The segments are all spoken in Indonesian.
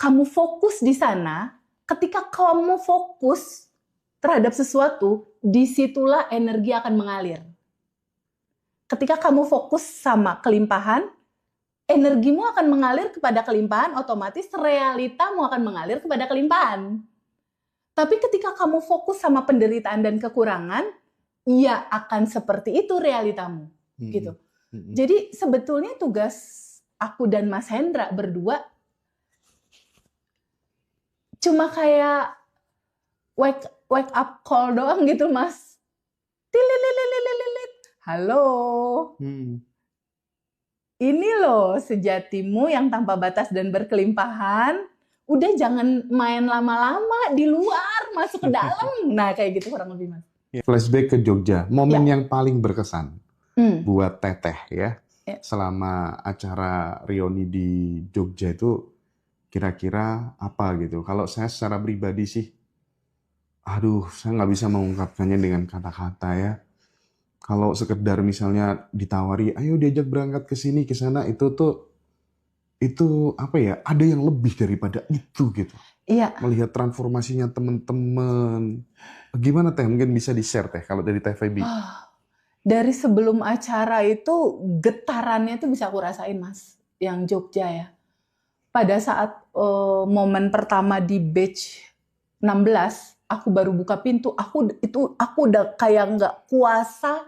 kamu fokus di sana, ketika kamu fokus terhadap sesuatu, disitulah energi akan mengalir. Ketika kamu fokus sama kelimpahan, energimu akan mengalir kepada kelimpahan, otomatis realitamu akan mengalir kepada kelimpahan. Tapi ketika kamu fokus sama penderitaan dan kekurangan, ya akan seperti itu realitamu. Gitu. Jadi sebetulnya tugas aku dan Mas Hendra berdua cuma kayak wake up call doang gitu, Mas. Tililililililit. Halo. Ini loh sejatimu yang tanpa batas dan berkelimpahan. Udah jangan main lama-lama di luar, masuk ke dalam. Nah, kayak gitu kurang lebih, Mas. Flashback ke Jogja, momen yang paling berkesan buat Teteh ya. Selama acara reuni di Jogja itu kira-kira apa gitu. Kalau saya secara pribadi sih, saya nggak bisa mengungkapkannya dengan kata-kata ya. Kalau sekedar misalnya ditawari, ayo diajak berangkat ke sini, ke sana, itu apa ya, ada yang lebih daripada itu gitu. Iya. Melihat transformasinya teman-teman. Gimana Teh? Mungkin bisa di-share Teh kalau dari Teh Feby. Dari sebelum acara itu getarannya tuh bisa aku rasain, Mas, yang Jogja ya. Pada saat momen pertama di batch 16, aku baru buka pintu, aku udah kayak nggak kuasa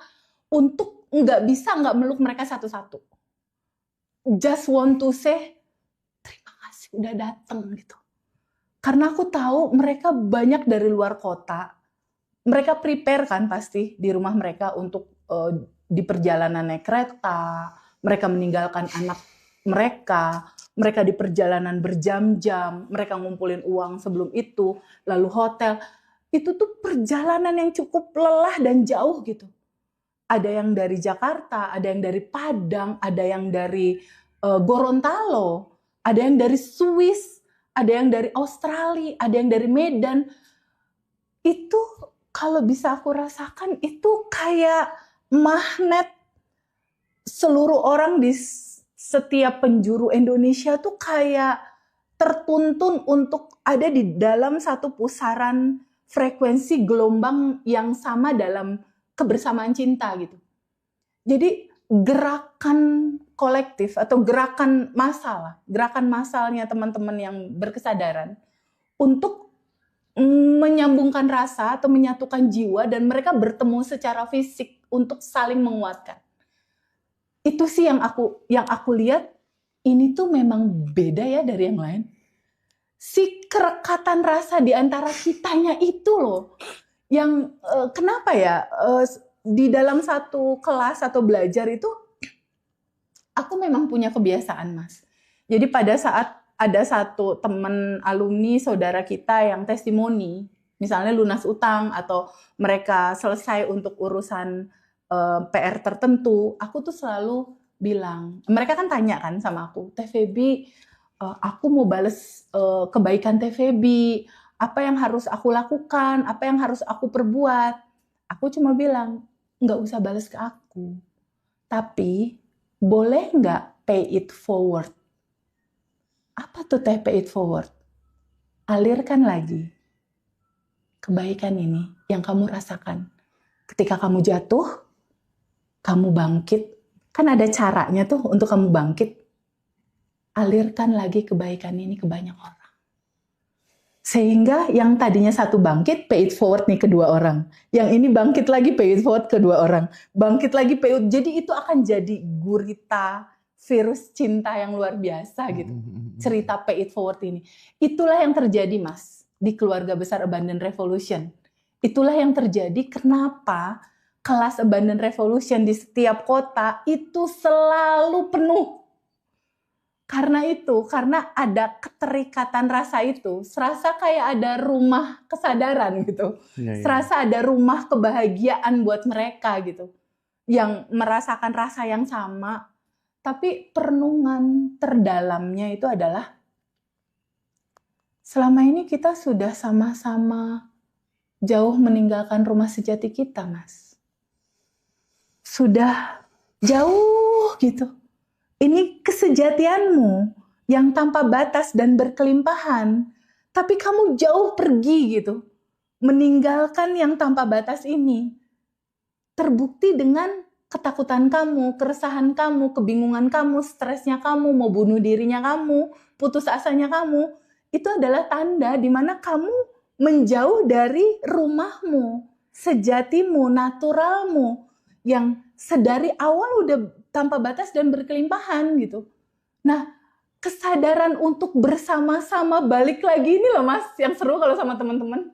untuk nggak meluk mereka satu-satu. Just want to say terima kasih udah datang gitu. Karena aku tahu mereka banyak dari luar kota. Mereka prepare kan pasti di rumah mereka untuk di perjalanan naik kereta. Mereka meninggalkan anak mereka di perjalanan berjam-jam. Mereka ngumpulin uang sebelum itu, lalu hotel. Itu tuh perjalanan yang cukup lelah dan jauh gitu. Ada yang dari Jakarta, ada yang dari Padang, ada yang dari Gorontalo, ada yang dari Swiss, ada yang dari Australia, ada yang dari Medan. Itu kalau bisa aku rasakan itu kayak magnet seluruh orang di setiap penjuru Indonesia tuh kayak tertuntun untuk ada di dalam satu pusaran frekuensi gelombang yang sama dalam kebersamaan cinta gitu. Jadi gerakan kolektif atau gerakan massalnya teman-teman yang berkesadaran untuk menyambungkan rasa atau menyatukan jiwa dan mereka bertemu secara fisik untuk saling menguatkan. Itu sih yang aku lihat, ini tuh memang beda ya dari yang lain. Si kerekatan rasa di antara kitanya itu loh, yang kenapa ya di dalam satu kelas atau belajar itu, aku memang punya kebiasaan, Mas. Jadi pada saat ada satu teman alumni saudara kita yang testimoni, misalnya lunas utang atau mereka selesai untuk urusan PR tertentu, aku tuh selalu bilang, mereka kan tanya kan sama aku, Teh Feby, aku mau bales kebaikan Teh Feby, apa yang harus aku lakukan, apa yang harus aku perbuat. Aku cuma bilang, nggak usah bales ke aku, tapi boleh nggak pay it forward? Apa tuh Teh pay it forward? Alirkan lagi kebaikan ini yang kamu rasakan. Ketika kamu jatuh, kamu bangkit. Kan ada caranya tuh untuk kamu bangkit. Alirkan lagi kebaikan ini ke banyak orang. Sehingga yang tadinya satu bangkit, pay it forward nih kedua orang. Yang ini bangkit lagi, pay it forward kedua orang. Bangkit lagi, pay it. Jadi itu akan jadi gurita virus cinta yang luar biasa gitu. Cerita pay it forward ini. Itulah yang terjadi, Mas, di keluarga besar Abundant Revolution. Itulah yang terjadi kenapa kelas Abundant Revolution di setiap kota itu selalu penuh. Karena ada keterikatan rasa itu, serasa kayak ada rumah kesadaran gitu. Serasa ada rumah kebahagiaan buat mereka gitu. Yang merasakan rasa yang sama, tapi perenungan terdalamnya itu adalah selama ini kita sudah sama-sama jauh meninggalkan rumah sejati kita, Mas. Sudah jauh gitu. Ini kesejatianmu yang tanpa batas dan berkelimpahan, tapi kamu jauh pergi gitu, meninggalkan yang tanpa batas ini. Terbukti dengan ketakutan kamu, keresahan kamu, kebingungan kamu, stresnya kamu, mau bunuh dirinya kamu, putus asanya kamu, itu adalah tanda di mana kamu menjauh dari rumahmu, sejatimu, naturalmu, yang sedari awal udah tanpa batas dan berkelimpahan gitu. Nah, kesadaran untuk bersama-sama balik lagi ini loh Mas, yang seru kalau sama teman-teman.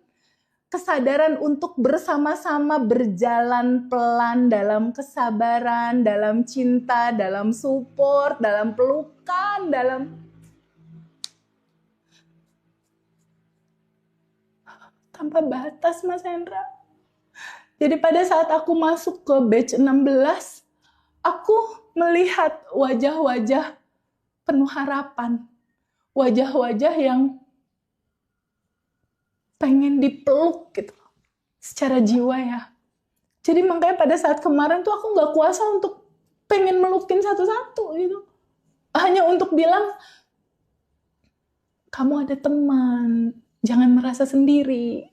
Kesadaran untuk bersama-sama berjalan pelan dalam kesabaran, dalam cinta, dalam support, dalam pelukan, dalam tanpa batas Mas Hendra. Jadi pada saat aku masuk ke batch 16, aku melihat wajah-wajah penuh harapan. Wajah-wajah yang pengen dipeluk gitu. Secara jiwa ya. Jadi makanya pada saat kemarin tuh aku gak kuasa untuk pengen melukin satu-satu gitu. Hanya untuk bilang, kamu ada teman, jangan merasa sendiri.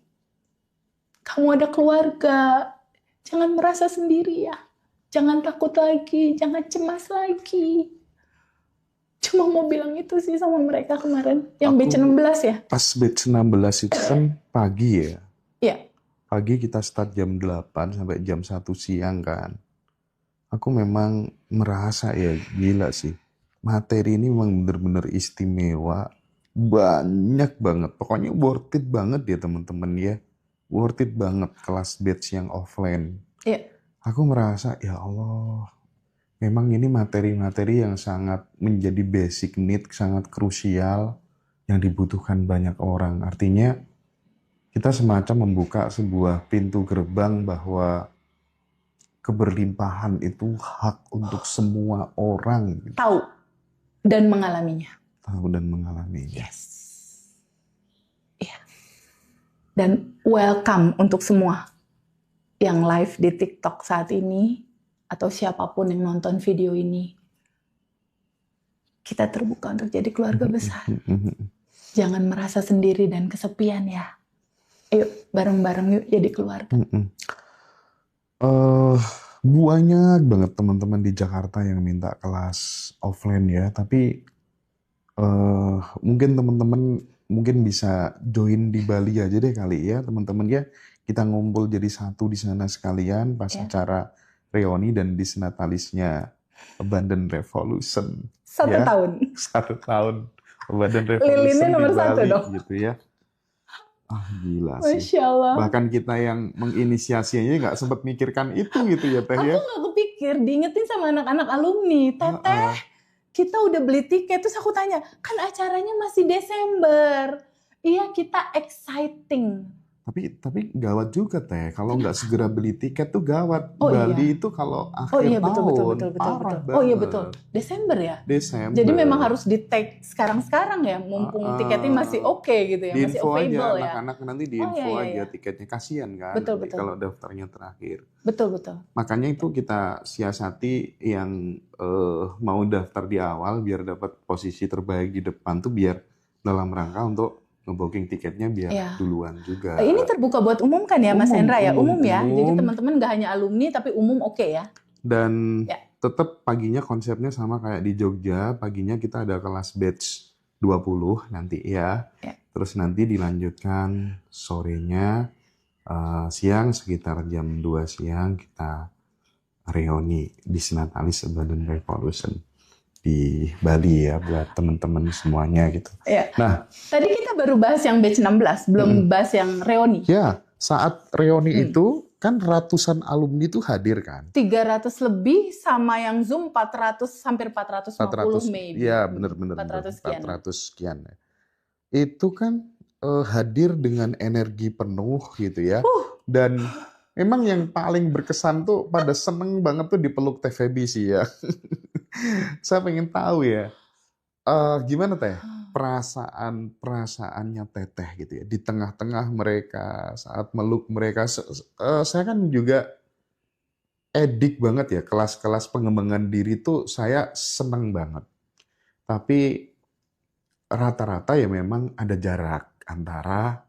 Kamu ada keluarga, jangan merasa sendiri ya. Jangan takut lagi, jangan cemas lagi. Cuma mau bilang itu sih sama mereka kemarin. Yang batch 16 ya? Pas batch 16 itu kan pagi ya? Iya. Pagi kita start jam 8 sampai jam 1 siang kan. Aku memang merasa ya gila sih. Materi ini memang benar-benar istimewa. Banyak banget. Pokoknya worth it banget ya teman-teman ya. Worth it banget kelas batch yang offline. Iya. Aku merasa ya Allah. Memang ini materi-materi yang sangat menjadi basic need, sangat krusial, yang dibutuhkan banyak orang. Artinya, kita semacam membuka sebuah pintu gerbang bahwa keberlimpahan itu hak untuk semua orang. Tahu dan mengalaminya. Tahu dan mengalaminya. Yes. Iya. Dan welcome untuk semua yang live di TikTok saat ini, atau siapapun yang nonton video ini, kita terbuka untuk jadi keluarga besar. Jangan merasa sendiri dan kesepian ya. Ayo bareng-bareng yuk jadi keluarga. Banyak banget teman-teman di Jakarta yang minta kelas offline ya. Tapi mungkin teman-teman mungkin bisa join di Bali aja deh kali ya teman-teman ya. Kita ngumpul jadi satu di sana sekalian pas acara reuni dan disnatalisnya Abundant Revolution. 1 ya. tahun. 1 tahun Abundant Revolution Lilinnya nomor di Bali 1 dong. gitu ya. Gila sih. Masya Allah. Bahkan kita yang menginisiasinya nggak sempat mikirkan itu gitu ya Teh ya. Aku nggak kepikir, diingetin sama anak-anak alumni. Teteh, kita udah beli tiket. Terus aku tanya, kan acaranya masih Desember. Iya, kita exciting. Tapi gawat juga Teh, kalau nggak segera beli tiket tuh gawat. Bali itu kalau akhir tahun parah banget. Oh iya betul, Desember ya? Desember. Jadi memang harus di-take sekarang-sekarang ya, mumpung tiketnya masih oke gitu ya, masih available aja, ya. Anak-anak nanti diinfo aja tiketnya, kasihan kan betul. kalau daftarnya terakhir. Betul. Makanya itu kita siasati yang mau daftar di awal biar dapat posisi terbaik di depan tuh biar dalam rangka untuk nge-booking tiketnya biar duluan juga. Ini terbuka buat umum kan ya Mas Hendra ya? Umum ya, jadi teman-teman nggak hanya alumni tapi umum oke ya? Dan tetap paginya konsepnya sama kayak di Jogja, paginya kita ada kelas batch 20 nanti ya. Terus nanti dilanjutkan sorenya, siang sekitar jam 2 siang kita reuni di Disnatalis Abundant Revolution di Bali ya buat teman-teman semuanya gitu. Nah, tadi kita baru bahas yang batch 16, belum bahas yang reuni. Ya, saat reuni itu kan ratusan alumni itu hadir kan. 300 lebih sama yang Zoom 400 hampir 450 maybe. Iya, benar-benar 400 sekian. Itu kan hadir dengan energi penuh gitu ya. Dan memang yang paling berkesan tuh pada seneng banget tuh dipeluk Teh Feby sih ya. Saya pengen tahu ya, gimana Teh perasaannya Teteh gitu ya di tengah-tengah mereka saat meluk mereka. Saya kan juga edik banget ya kelas-kelas pengembangan diri tuh saya seneng banget. Tapi rata-rata ya memang ada jarak antara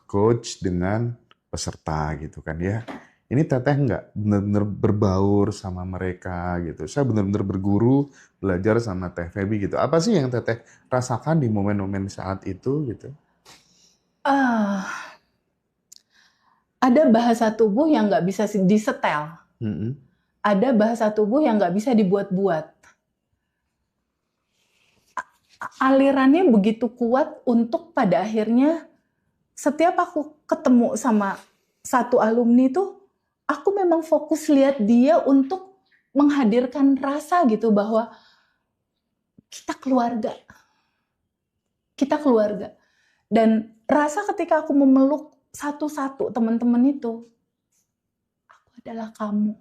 coach dengan peserta gitu kan ya. Ini Teteh nggak benar-benar berbaur sama mereka gitu. Saya benar-benar berguru, belajar sama Teh Feby gitu. Apa sih yang Teteh rasakan di momen-momen saat itu gitu? Ah, ada bahasa tubuh yang nggak bisa disetel. Ada bahasa tubuh yang nggak bisa dibuat-buat. Alirannya begitu kuat untuk pada akhirnya setiap aku ketemu sama satu alumni tuh, aku memang fokus lihat dia untuk menghadirkan rasa gitu bahwa kita keluarga. Kita keluarga. Dan rasa ketika aku memeluk satu-satu teman-teman itu, aku adalah kamu.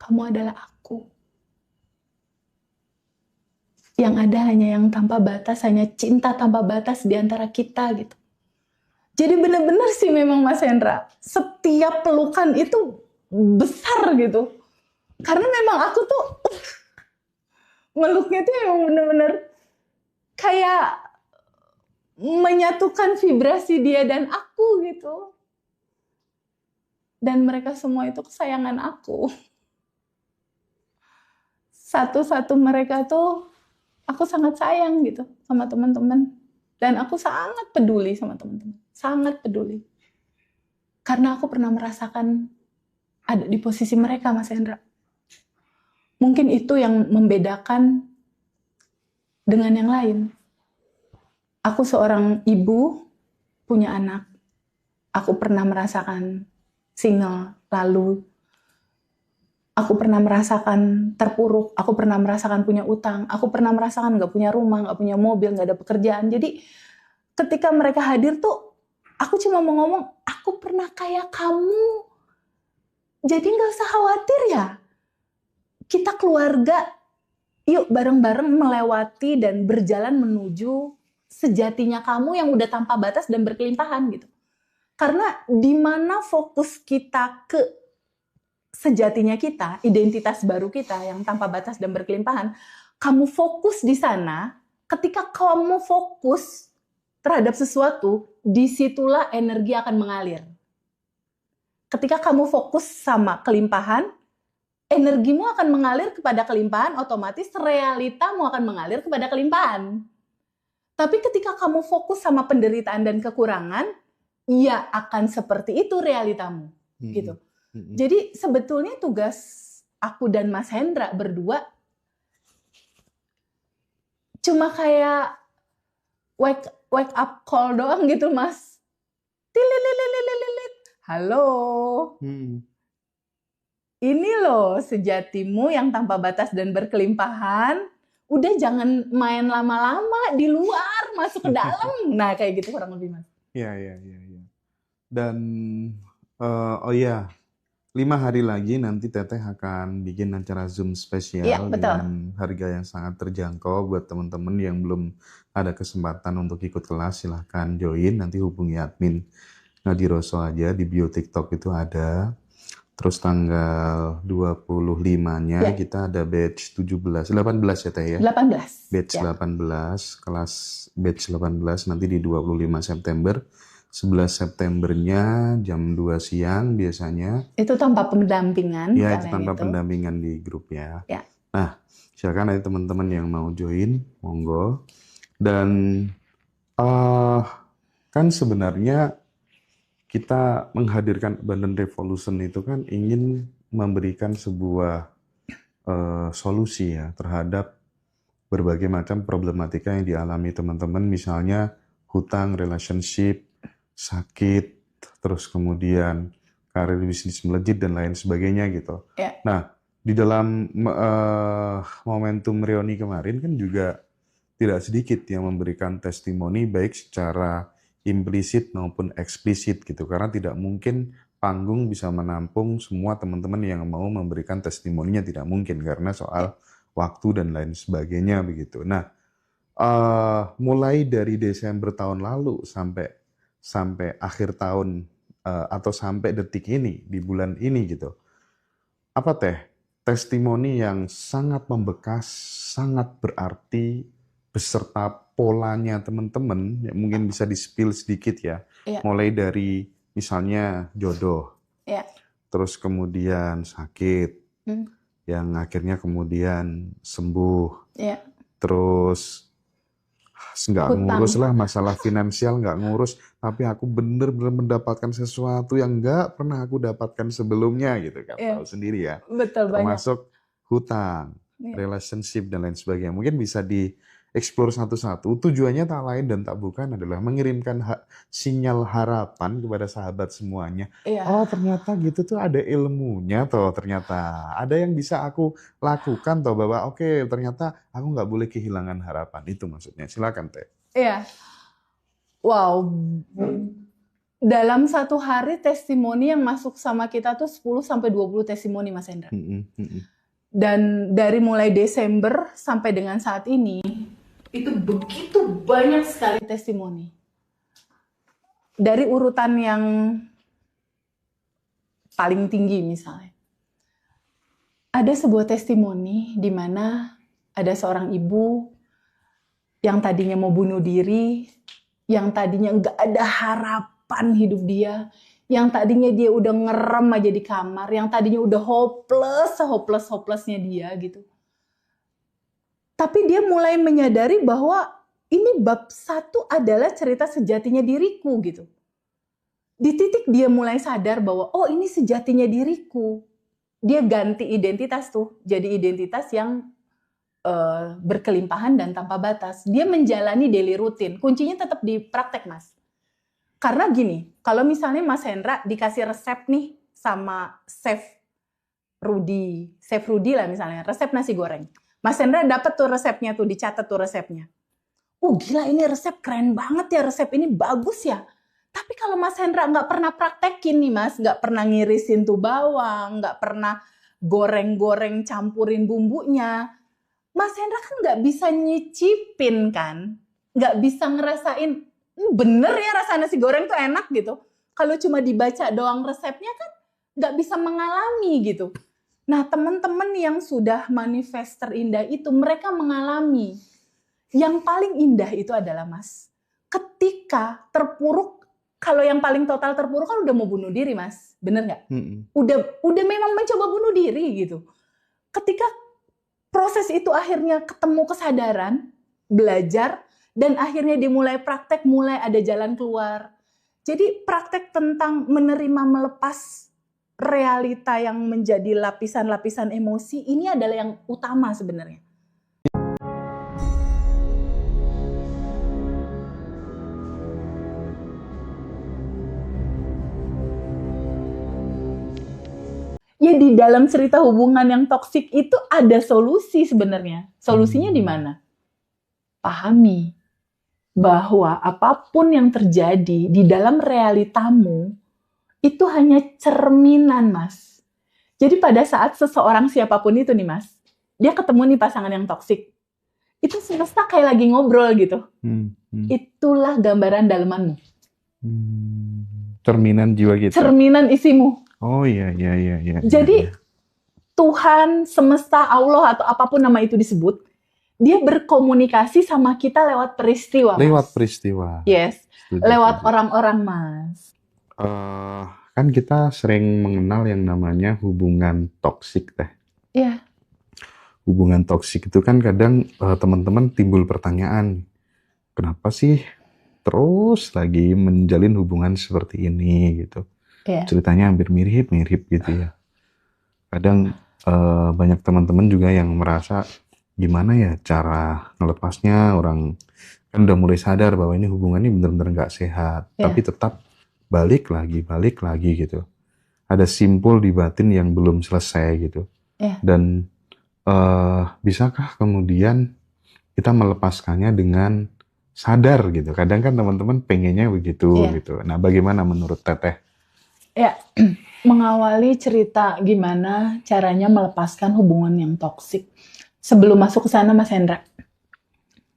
Kamu adalah aku. Yang ada hanya yang tanpa batas, hanya cinta tanpa batas di antara kita gitu. Jadi benar-benar sih memang Mas Hendra, setiap pelukan itu besar gitu. Karena memang aku tuh meluknya tuh memang benar-benar kayak menyatukan vibrasi dia dan aku gitu. Dan mereka semua itu kesayangan aku. Satu-satu mereka tuh aku sangat sayang gitu sama teman-teman. Dan aku sangat peduli sama teman-teman. Sangat peduli. Karena aku pernah merasakan ada di posisi mereka, Mas Hendra. Mungkin itu yang membedakan dengan yang lain. Aku seorang ibu, punya anak. Aku pernah merasakan single, lalu aku pernah merasakan terpuruk, aku pernah merasakan punya utang, aku pernah merasakan nggak punya rumah, nggak punya mobil, nggak ada pekerjaan. Jadi ketika mereka hadir tuh, aku cuma mau ngomong, aku pernah kayak kamu. Jadi nggak usah khawatir ya. Kita keluarga, yuk bareng-bareng melewati dan berjalan menuju sejatinya kamu yang udah tanpa batas dan berkelimpahan gitu. Karena di mana fokus kita ke sejatinya kita, identitas baru kita yang tanpa batas dan berkelimpahan, kamu fokus di sana, ketika kamu fokus terhadap sesuatu, disitulah energi akan mengalir. Ketika kamu fokus sama kelimpahan, energimu akan mengalir kepada kelimpahan, otomatis realitamu akan mengalir kepada kelimpahan. Tapi ketika kamu fokus sama penderitaan dan kekurangan, ya akan seperti itu realitamu. Gitu. Jadi sebetulnya tugas aku dan Mas Hendra berdua cuma kayak wake up call doang gitu, Mas. Tililililililit. Halo. Ini loh sejatimu yang tanpa batas dan berkelimpahan. Udah jangan main lama-lama di luar, masuk ke dalam. Nah, kayak gitu kurang lebih, Mas. Iya. Dan oh ya, 5 hari lagi nanti Teteh akan bikin acara Zoom spesial ya, dengan harga yang sangat terjangkau buat teman-teman yang belum ada kesempatan untuk ikut kelas. Silahkan join, nanti hubungi admin Ngadiroso aja, di bio TikTok itu ada. Terus tanggal 25-nya kita ada batch 18 ya Teh ya? 18. Batch ya. 18, kelas batch 18 nanti di 25 September. 11 Septembernya jam 2 siang biasanya. Itu tanpa pendampingan. Ya, itu tanpa pendampingan di grup ya. Nah, silakan ada teman-teman yang mau join, monggo. Dan kan sebenarnya kita menghadirkan Abundant Revolution itu kan ingin memberikan sebuah solusi ya terhadap berbagai macam problematika yang dialami teman-teman, misalnya hutang, relationship, sakit, terus kemudian karir bisnis melejit dan lain sebagainya gitu. Nah, di dalam momentum reuni kemarin kan juga tidak sedikit yang memberikan testimoni baik secara implisit maupun eksplisit gitu, karena tidak mungkin panggung bisa menampung semua teman-teman yang mau memberikan testimoninya, tidak mungkin karena soal waktu dan lain sebagainya begitu. Nah, mulai dari Desember tahun lalu sampai akhir tahun atau sampai detik ini di bulan ini gitu, apa Teh testimoni yang sangat membekas, sangat berarti, beserta polanya teman-teman, ya mungkin bisa di-spill sedikit ya. Mulai dari misalnya jodoh, terus kemudian sakit, yang akhirnya kemudian sembuh, terus nggak ngurus lah, masalah finansial nggak ngurus, tapi aku bener-bener mendapatkan sesuatu yang nggak pernah aku dapatkan sebelumnya gitu kan, tahu sendiri ya. Betul, termasuk hutang, relationship dan lain sebagainya. Mungkin bisa dieksplor satu-satu. Tujuannya tak lain dan tak bukan adalah mengirimkan sinyal harapan kepada sahabat semuanya. Oh ternyata gitu tuh ada ilmunya toh, ternyata ada yang bisa aku lakukan toh, bahwa oke, ternyata aku nggak boleh kehilangan harapan. Itu maksudnya. Silakan Teh. Iya. Wow. Dalam satu hari testimoni yang masuk sama kita tuh 10-20 testimoni, Mas Hendra. Dan dari mulai Desember sampai dengan saat ini, itu begitu banyak sekali testimoni. Dari urutan yang paling tinggi misalnya. Ada sebuah testimoni di mana ada seorang ibu yang tadinya mau bunuh diri, yang tadinya nggak ada harapan hidup dia, yang tadinya dia udah ngerem aja di kamar, yang tadinya udah hopelessnya dia gitu. Tapi dia mulai menyadari bahwa ini bab 1 adalah cerita sejatinya diriku gitu. Di titik dia mulai sadar bahwa oh ini sejatinya diriku. Dia ganti identitas tuh, jadi identitas yang berkelimpahan dan tanpa batas. Dia menjalani daily rutin. Kuncinya tetap di praktek, Mas. Karena gini, kalau misalnya Mas Hendra dikasih resep nih sama Chef Rudy lah misalnya, resep nasi goreng. Mas Hendra dapat tuh resepnya tuh, dicatat tuh resepnya. Gila ini resep keren banget ya, resep ini bagus ya. Tapi kalau Mas Hendra nggak pernah praktekin nih Mas, nggak pernah ngirisin tuh bawang, nggak pernah goreng-goreng campurin bumbunya, Mas Hendra kan nggak bisa nyicipin kan, nggak bisa ngerasain bener ya rasa nasi goreng tuh enak gitu. Kalau cuma dibaca doang resepnya kan nggak bisa mengalami gitu. Nah teman-teman yang sudah manifest terindah itu mereka mengalami. Yang paling indah itu adalah Mas, ketika terpuruk, kalau yang paling total terpuruk kan udah mau bunuh diri Mas, bener nggak? Udah memang mencoba bunuh diri gitu. Ketika proses itu akhirnya ketemu kesadaran, belajar, dan akhirnya dia mulai praktek, mulai ada jalan keluar. Jadi praktek tentang menerima, melepas realita yang menjadi lapisan-lapisan emosi, ini adalah yang utama sebenarnya. Ya di dalam cerita hubungan yang toksik itu ada solusi sebenarnya. Solusinya di mana? Pahami bahwa apapun yang terjadi di dalam realitamu itu hanya cerminan, Mas. Jadi pada saat seseorang siapapun itu nih, Mas, dia ketemu nih pasangan yang toksik, itu semesta kayak lagi ngobrol gitu. Itulah gambaran dalemanmu. Cerminan jiwa kita. Cerminan isimu. Oh iya. Jadi Tuhan, semesta, Allah atau apapun nama itu disebut, dia berkomunikasi sama kita lewat peristiwa. Lewat peristiwa. Yes. Lewat orang-orang, Mas. Kan kita sering mengenal yang namanya hubungan toksik, Teh. Iya. Hubungan toksik itu kan kadang teman-teman timbul pertanyaan, kenapa sih terus lagi menjalin hubungan seperti ini gitu? Ceritanya hampir mirip-mirip gitu ya. Kadang banyak teman-teman juga yang merasa gimana ya cara ngelepasnya, orang kan udah mulai sadar bahwa ini hubungan ini benar-benar nggak sehat, tapi tetap balik lagi gitu. Ada simpul di batin yang belum selesai gitu. Dan bisakah kemudian kita melepaskannya dengan sadar gitu? Kadang kan teman-teman pengennya begitu gitu. Nah, bagaimana menurut Teteh? Ya, mengawali cerita gimana caranya melepaskan hubungan yang toksik. Sebelum masuk ke sana, Mas Hendra,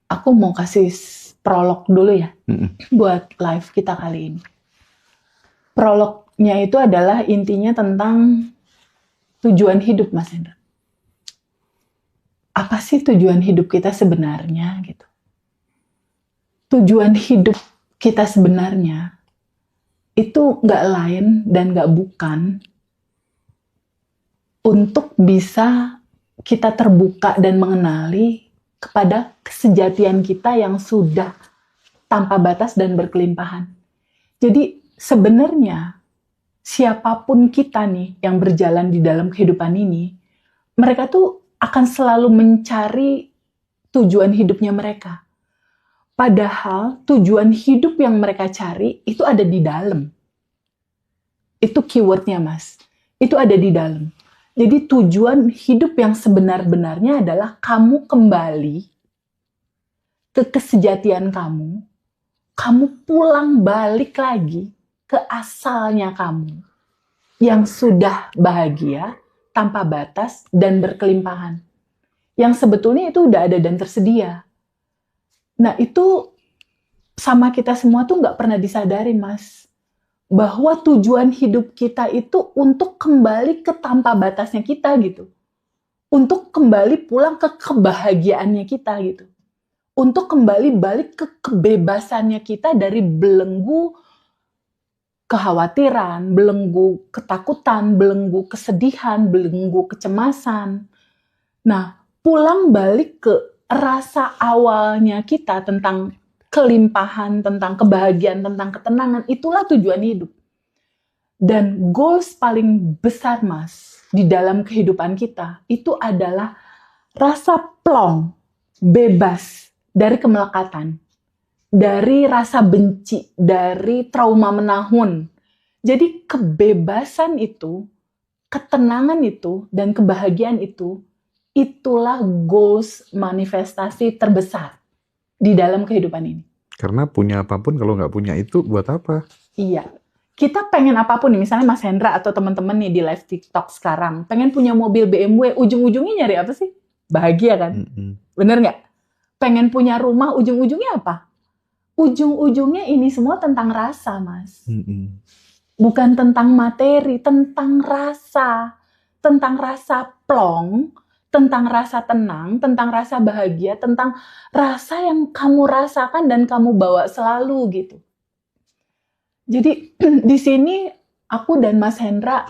aku mau kasih prolog dulu ya, buat live kita kali ini. Prolognya itu adalah intinya tentang tujuan hidup, Mas Hendra. apa sih tujuan hidup kita sebenarnya gitu. Tujuan hidup kita sebenarnya itu nggak lain dan nggak bukan untuk bisa kita terbuka dan mengenali kepada kesejatian kita yang sudah tanpa batas dan berkelimpahan. Jadi sebenarnya siapapun kita nih yang berjalan di dalam kehidupan ini, mereka tuh akan selalu mencari tujuan hidupnya mereka. Padahal tujuan hidup yang mereka cari itu ada di dalam. Itu keywordnya, Mas. Itu ada di dalam. Jadi tujuan hidup yang sebenar-benarnya adalah kamu kembali ke kesejatian kamu. Kamu pulang balik lagi ke asalnya kamu. Yang sudah bahagia, tanpa batas, dan berkelimpahan. Yang sebetulnya itu udah ada dan tersedia. Nah itu sama kita semua tuh nggak pernah disadari, Mas. Bahwa tujuan hidup kita itu untuk kembali ke tanpa batasnya kita gitu. Untuk kembali pulang ke kebahagiaannya kita gitu. Untuk kembali balik ke kebebasannya kita dari belenggu kekhawatiran, belenggu ketakutan, belenggu kesedihan, belenggu kecemasan. Nah, pulang balik ke rasa awalnya kita tentang kelimpahan, tentang kebahagiaan, tentang ketenangan, itulah tujuan hidup. Dan goals paling besar, Mas, di dalam kehidupan kita, itu adalah rasa plong, bebas dari kemelekatan, dari rasa benci, dari trauma menahun. Jadi kebebasan itu, ketenangan itu, dan kebahagiaan itu, itulah goals manifestasi terbesar di dalam kehidupan ini. Karena punya apapun kalau nggak punya itu buat apa? Iya. Kita pengen apapun nih, misalnya Mas Hendra atau teman-teman nih di live TikTok sekarang, pengen punya mobil BMW, ujung-ujungnya nyari apa sih? Bahagia kan? Bener nggak? Pengen punya rumah, ujung-ujungnya apa? Ujung-ujungnya ini semua tentang rasa, Mas. Bukan tentang materi, tentang rasa. Tentang rasa plong, tentang rasa tenang, tentang rasa bahagia, tentang rasa yang kamu rasakan dan kamu bawa selalu gitu. Jadi di sini aku dan Mas Hendra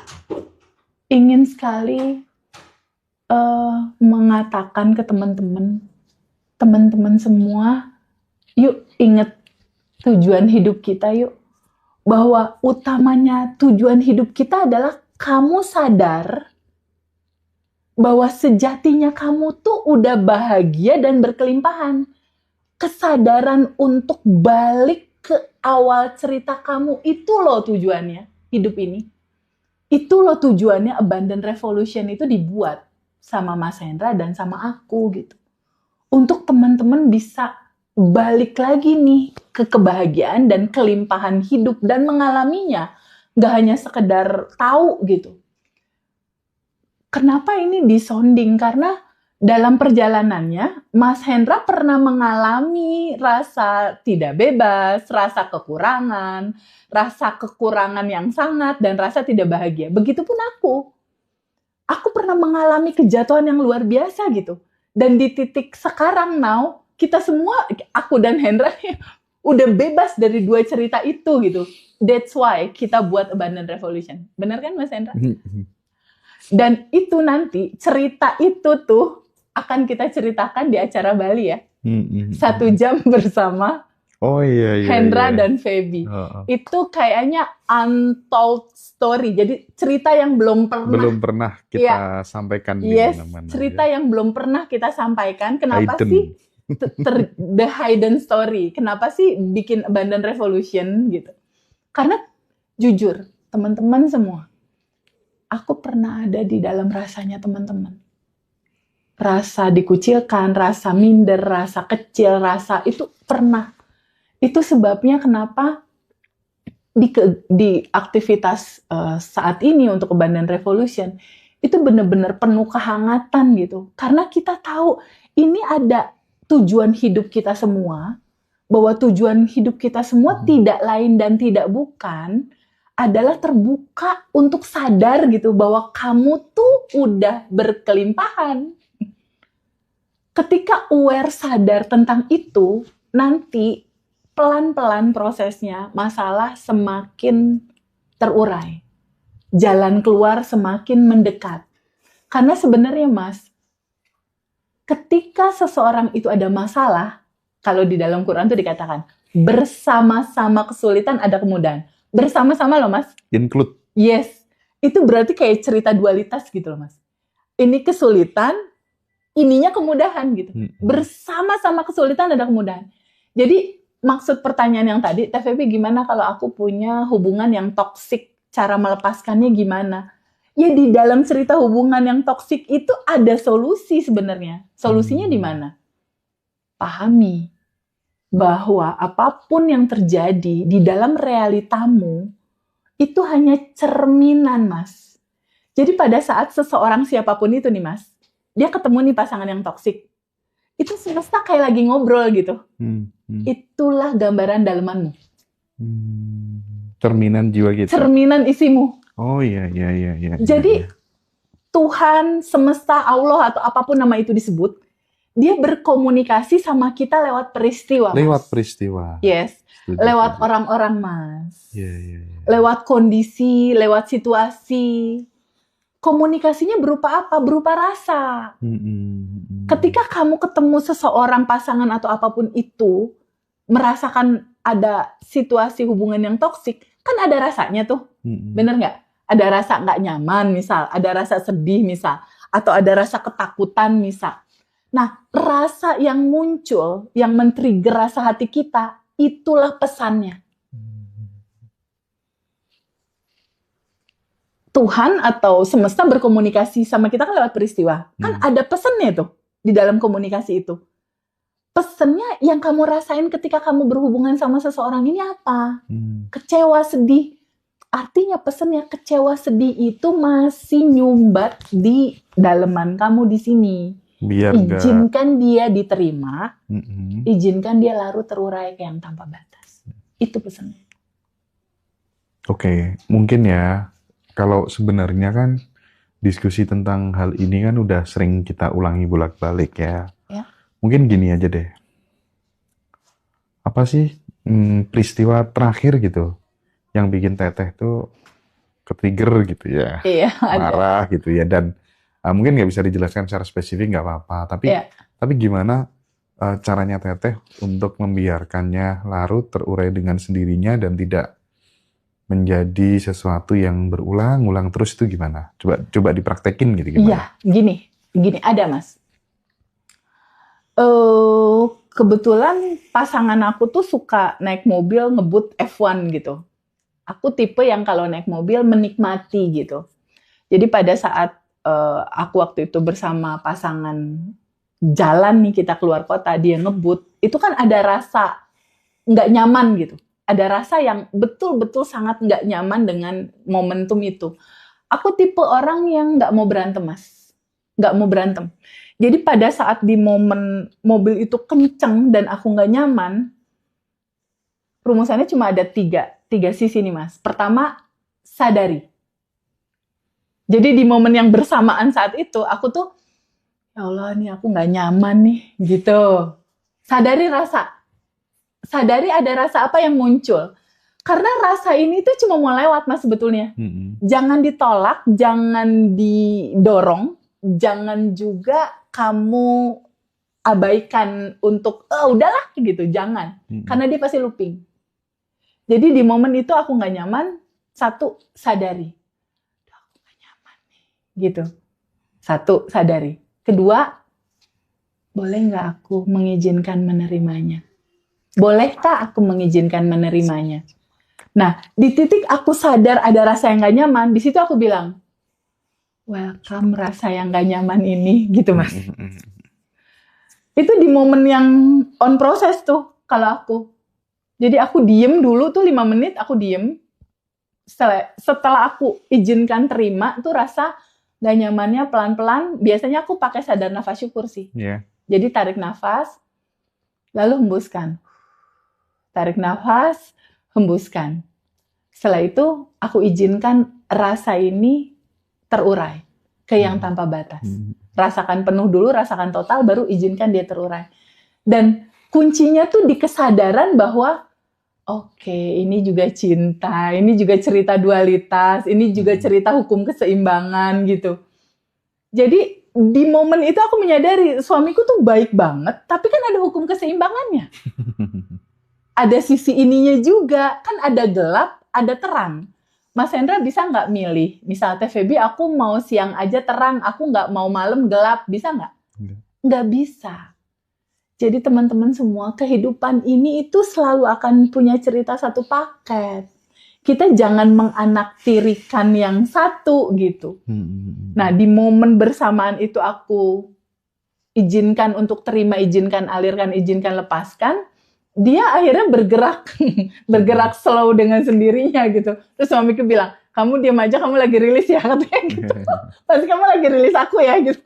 ingin sekali mengatakan ke teman-teman semua, yuk ingat tujuan hidup kita yuk. Bahwa utamanya tujuan hidup kita adalah kamu sadar bahwa sejatinya kamu tuh udah bahagia dan berkelimpahan. Kesadaran untuk balik ke awal cerita kamu, itu loh tujuannya hidup ini. Itu loh tujuannya Abundant Revolution itu dibuat sama Mas Hendra dan sama aku gitu. Untuk teman-teman bisa balik lagi nih ke kebahagiaan dan kelimpahan hidup dan mengalaminya. Gak hanya sekedar tahu gitu. Kenapa ini disonding? Karena dalam perjalanannya, Mas Hendra pernah mengalami rasa tidak bebas, rasa kekurangan yang sangat, dan rasa tidak bahagia. Begitupun aku. Aku pernah mengalami kejatuhan yang luar biasa gitu. Dan di titik sekarang now, kita semua, aku dan Hendra, udah bebas dari dua cerita itu gitu. That's why kita buat Abundant Revolution. Benar kan Mas Hendra? Dan itu nanti, cerita itu tuh akan kita ceritakan di acara Bali ya. 1 jam bersama Hendra dan Feby. Itu kayaknya untold story. Jadi cerita yang belum pernah kita sampaikan di mana-mana. Cerita yang belum pernah kita sampaikan. Kenapa sih the hidden story? Kenapa sih bikin Abundant Revolution gitu? Karena jujur, teman-teman semua, aku pernah ada di dalam rasanya teman-teman. Rasa dikucilkan, rasa minder, rasa kecil, rasa itu pernah. Itu sebabnya kenapa di aktivitas saat ini untuk Abundant Revolution itu benar-benar penuh kehangatan gitu. Karena kita tahu ini ada tujuan hidup kita semua, bahwa tujuan hidup kita semua tidak lain dan tidak bukan adalah terbuka untuk sadar gitu bahwa kamu tuh udah berkelimpahan. Ketika aware sadar tentang itu, nanti pelan-pelan prosesnya masalah semakin terurai. Jalan keluar semakin mendekat. Karena sebenarnya Mas, ketika seseorang itu ada masalah, kalau di dalam Quran itu dikatakan, bersama-sama kesulitan ada kemudahan. Bersama-sama loh Mas. Include. Yes. Itu berarti kayak cerita dualitas gitu loh Mas. Ini kesulitan, ininya kemudahan gitu. Bersama-sama kesulitan ada kemudahan. Jadi maksud pertanyaan yang tadi, TVP gimana kalau aku punya hubungan yang toksik, cara melepaskannya gimana? Ya di dalam cerita hubungan yang toksik itu ada solusi sebenarnya. Solusinya di mana? Pahami bahwa apapun yang terjadi di dalam realitamu itu hanya cerminan, Mas. Jadi pada saat seseorang siapapun itu nih, Mas, dia ketemu nih pasangan yang toksik. Itu semesta kayak lagi ngobrol gitu. Itulah gambaran dalemanmu. Cerminan jiwa kita. Cerminan isimu. Oh iya. Jadi Tuhan, semesta, Allah atau apapun nama itu disebut, dia berkomunikasi sama kita lewat peristiwa. Lewat peristiwa. Yes. Lewat orang-orang, Mas. Iya. Lewat kondisi, lewat situasi. Komunikasinya berupa apa? Berupa rasa. Ketika kamu ketemu seseorang, pasangan atau apapun itu, merasakan ada situasi hubungan yang toksik, kan ada rasanya tuh. Bener nggak? Ada rasa nggak nyaman misal, ada rasa sedih misal, atau ada rasa ketakutan misal. Nah, rasa yang muncul, yang men-trigger rasa hati kita, itulah pesannya. Tuhan atau semesta berkomunikasi sama kita kan lewat peristiwa. Kan ada pesannya tuh di dalam komunikasi itu. Pesannya yang kamu rasain ketika kamu berhubungan sama seseorang ini apa? Kecewa, sedih. Artinya pesannya kecewa, sedih itu masih nyumbat di daleman kamu di sini. Biar izinkan dia diterima, izinkan dia larut terurai ke yang tanpa batas. Itu pesannya. Oke, mungkin ya. Kalau sebenarnya kan diskusi tentang hal ini kan udah sering kita ulangi bolak-balik ya. Mungkin gini aja deh. Apa sih peristiwa terakhir gitu yang bikin Teteh tuh ketrigger gitu ya. Iya, marah gitu ya. Dan mungkin nggak bisa dijelaskan secara spesifik nggak apa-apa. Tapi gimana caranya Teteh untuk membiarkannya larut terurai dengan sendirinya dan tidak menjadi sesuatu yang berulang-ulang terus, itu gimana? Coba dipraktekin gitu gimana? Iya, gini ada Mas. Kebetulan pasangan aku tuh suka naik mobil ngebut F1 gitu. Aku tipe yang kalau naik mobil menikmati gitu. Jadi pada saat aku waktu itu bersama pasangan jalan nih, kita keluar kota, dia ngebut, itu kan ada rasa nggak nyaman gitu. Ada rasa yang betul-betul sangat nggak nyaman dengan momentum itu. Aku tipe orang yang nggak mau berantem, Mas. Nggak mau berantem. Jadi pada saat di momen mobil itu kenceng dan aku nggak nyaman, rumusannya cuma ada tiga sisi nih, Mas. Pertama, sadari. Jadi di momen yang bersamaan saat itu, aku tuh, ya Allah nih aku nggak nyaman nih, gitu. Sadari rasa. Sadari ada rasa apa yang muncul. Karena rasa ini tuh cuma mau lewat, Mas, sebetulnya. Jangan ditolak, jangan didorong, jangan juga kamu abaikan untuk, udahlah gitu, jangan. Karena dia pasti looping. Jadi di momen itu aku nggak nyaman, satu, sadari. Aku nggak nyaman nih, gitu. Satu, sadari. Kedua, boleh nggak aku mengizinkan menerimanya? Bolehkah aku mengizinkan menerimanya? Nah, di titik aku sadar ada rasa yang gak nyaman, di situ aku bilang, welcome rasa yang gak nyaman ini, gitu Mas. Itu di momen yang on proses tuh, kalau aku. Jadi aku diem dulu tuh 5 menit, aku diem. Setelah aku izinkan terima, tuh rasa gak nyamannya pelan-pelan, biasanya aku pakai sadar nafas syukur sih. Jadi tarik nafas, lalu hembuskan. Tarik nafas, hembuskan. Setelah itu, aku izinkan rasa ini terurai. ke yang tanpa batas. Rasakan penuh dulu, rasakan total, baru izinkan dia terurai. Dan kuncinya tuh di kesadaran bahwa oke, ini juga cinta, ini juga cerita dualitas, ini juga cerita hukum keseimbangan gitu. Jadi di momen itu aku menyadari suamiku tuh baik banget, tapi kan ada hukum keseimbangannya. Ada sisi ininya juga, kan ada gelap, ada terang. Mas Hendra bisa nggak milih? Misalnya Feby, aku mau siang aja terang, aku nggak mau malam gelap, bisa nggak? Nggak bisa. Jadi teman-teman semua, kehidupan ini itu selalu akan punya cerita satu paket. Kita jangan menganaktirikan yang satu gitu. Nah, di momen bersamaan itu aku izinkan untuk terima, izinkan alirkan, izinkan lepaskan. Dia akhirnya bergerak slow dengan sendirinya gitu. Terus suamiku bilang, kamu diam aja, kamu lagi rilis ya, katanya gitu. Pasti kamu lagi rilis aku ya gitu.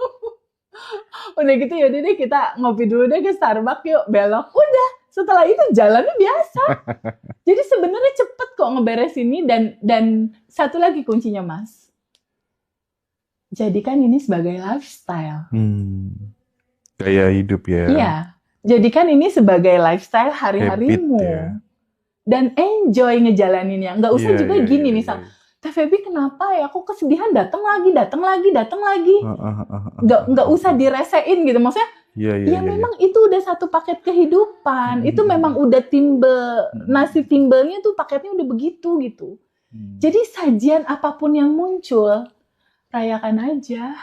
Udah gitu yaudah deh kita ngopi dulu deh ke Starbucks yuk, belok. Udah, setelah itu jalannya biasa. Jadi sebenarnya cepet kok ngeberes ini dan satu lagi kuncinya Mas. Jadikan ini sebagai lifestyle. Gaya hidup ya. Iya. Jadikan ini sebagai lifestyle hari-harimu. Ya. Dan enjoy ngejalaninnya. Nggak usah juga gini misal. Teh Feby kenapa ya? Aku kesedihan datang lagi. Nggak usah diresein gitu. Maksudnya, memang itu udah satu paket kehidupan. Itu memang udah timbel, nasi timbelnya tuh paketnya udah begitu gitu. Jadi sajian apapun yang muncul, rayakan aja.